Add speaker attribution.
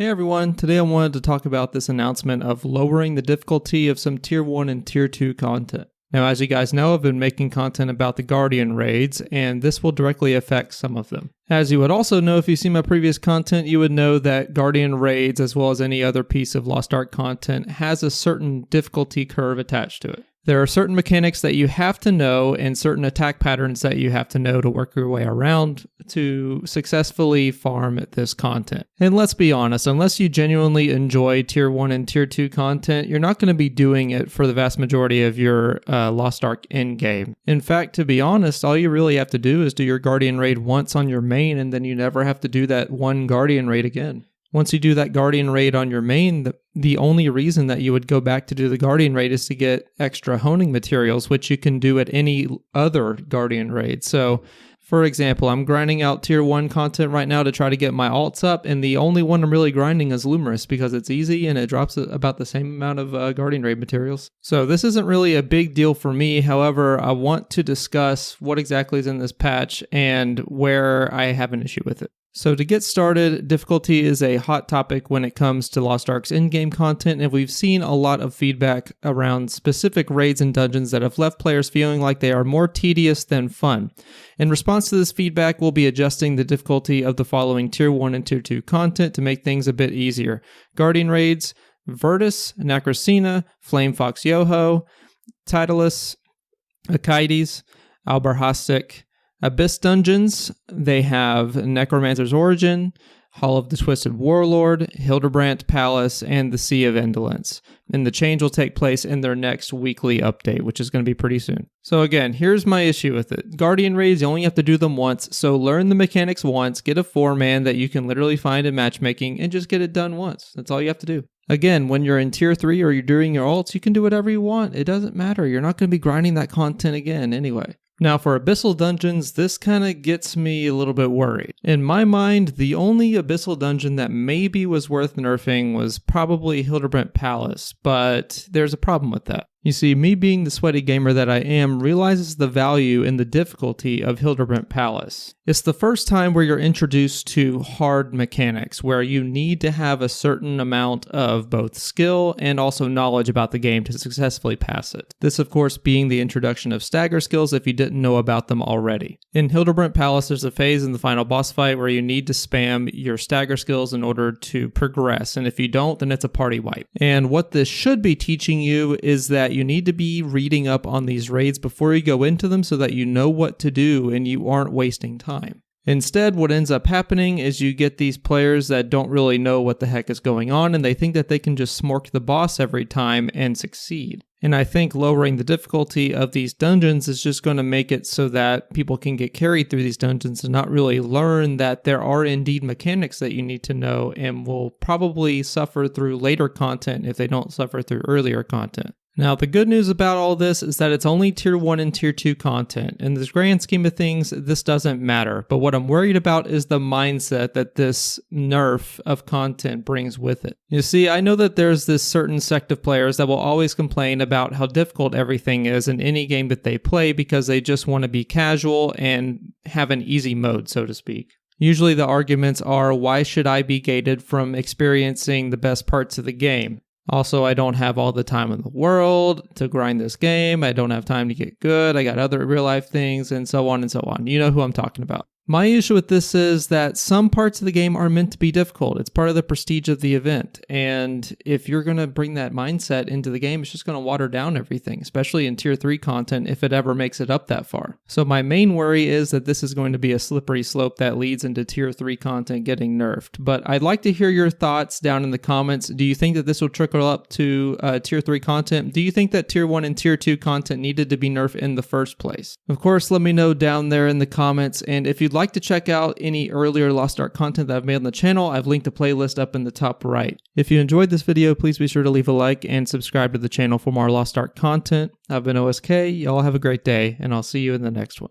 Speaker 1: Hey everyone, today I wanted to talk about this announcement of lowering the difficulty of some Tier 1 and Tier 2 content. Now, as you guys know, I've been making content about the Guardian raids, and this will directly affect some of them. As you would also know if you've seen my previous content, you would know that Guardian raids, as well as any other piece of Lost Ark content, has a certain difficulty curve attached to it. There are certain mechanics that you have to know and certain attack patterns that you have to know to work your way around to successfully farm this content. And let's be honest, unless you genuinely enjoy Tier 1 and Tier 2 content, you're not going to be doing it for the vast majority of your Lost Ark endgame. In fact, to be honest, all you really have to do is do your Guardian raid once on your main, and then you never have to do that one Guardian raid again. Once you do that Guardian raid on your main, the only reason that you would go back to do the Guardian raid is to get extra honing materials, which you can do at any other Guardian raid. So, for example, I'm grinding out Tier 1 content right now to try to get my alts up, and the only one I'm really grinding is Lumerous because it's easy and it drops about the same amount of Guardian raid materials. So this isn't really a big deal for me. However, I want to discuss what exactly is in this patch and where I have an issue with it. So to get started, difficulty is a hot topic when it comes to Lost Ark's in-game content, and we've seen a lot of feedback around specific raids and dungeons that have left players feeling like they are more tedious than fun. In response to this feedback, we'll be adjusting the difficulty of the following Tier 1 and Tier 2 content to make things a bit easier. Guardian raids, Virtus, Nacrasena, Flame Fox Yoho, Titulus, Achides, Albarhastic, Abyssal Dungeons, they have Necromancer's Origin, Hall of the Twisted Warlord, Hildebrandt Palace, and the Sea of Indolence. And the change will take place in their next weekly update, which is going to be pretty soon. So again, here's my issue with it. Guardian raids, you only have to do them once, so learn the mechanics once, get a 4-man that you can literally find in matchmaking, and just get it done once. That's all you have to do. Again, when you're in Tier 3 or you're doing your ults, you can do whatever you want. It doesn't matter. You're not going to be grinding that content again anyway. Now for Abyssal Dungeons, this kind of gets me a little bit worried. In my mind, the only Abyssal Dungeon that maybe was worth nerfing was probably Hildebrandt Palace, but there's a problem with that. You see, me being the sweaty gamer that I am realizes the value and the difficulty of Hildebrandt Palace. It's the first time where you're introduced to hard mechanics, where you need to have a certain amount of both skill and also knowledge about the game to successfully pass it. This, of course, being the introduction of stagger skills if you didn't know about them already. In Hildebrandt Palace, there's a phase in the final boss fight where you need to spam your stagger skills in order to progress, and if you don't, then it's a party wipe. And what this should be teaching you is that you need to be reading up on these raids before you go into them so that you know what to do and you aren't wasting time. Instead, what ends up happening is you get these players that don't really know what the heck is going on, and they think that they can just smork the boss every time and succeed. And I think lowering the difficulty of these dungeons is just going to make it so that people can get carried through these dungeons and not really learn that there are indeed mechanics that you need to know, and will probably suffer through later content if they don't suffer through earlier content. Now, the good news about all this is that it's only Tier 1 and Tier 2 content. In the grand scheme of things, this doesn't matter. But what I'm worried about is the mindset that this nerf of content brings with it. You see, I know that there's this certain sect of players that will always complain about how difficult everything is in any game that they play because they just want to be casual and have an easy mode, so to speak. Usually the arguments are, why should I be gated from experiencing the best parts of the game? Also, I don't have all the time in the world to grind this game. I don't have time to get good. I got other real life things and so on and so on. You know who I'm talking about. My issue with this is that some parts of the game are meant to be difficult. It's part of the prestige of the event. And if you're going to bring that mindset into the game, it's just going to water down everything, especially in Tier 3 content if it ever makes it up that far. So my main worry is that this is going to be a slippery slope that leads into Tier 3 content getting nerfed. But I'd like to hear your thoughts down in the comments. Do you think that this will trickle up to Tier 3 content? Do you think that Tier 1 and Tier 2 content needed to be nerfed in the first place? Of course, let me know down there in the comments. And if you'd like to check out any earlier Lost Ark content that I've made on the channel, I've linked a playlist up in the top right. If you enjoyed this video, please be sure to leave a like and subscribe to the channel for more Lost Ark content. I've been OSK, y'all have a great day, and I'll see you in the next one.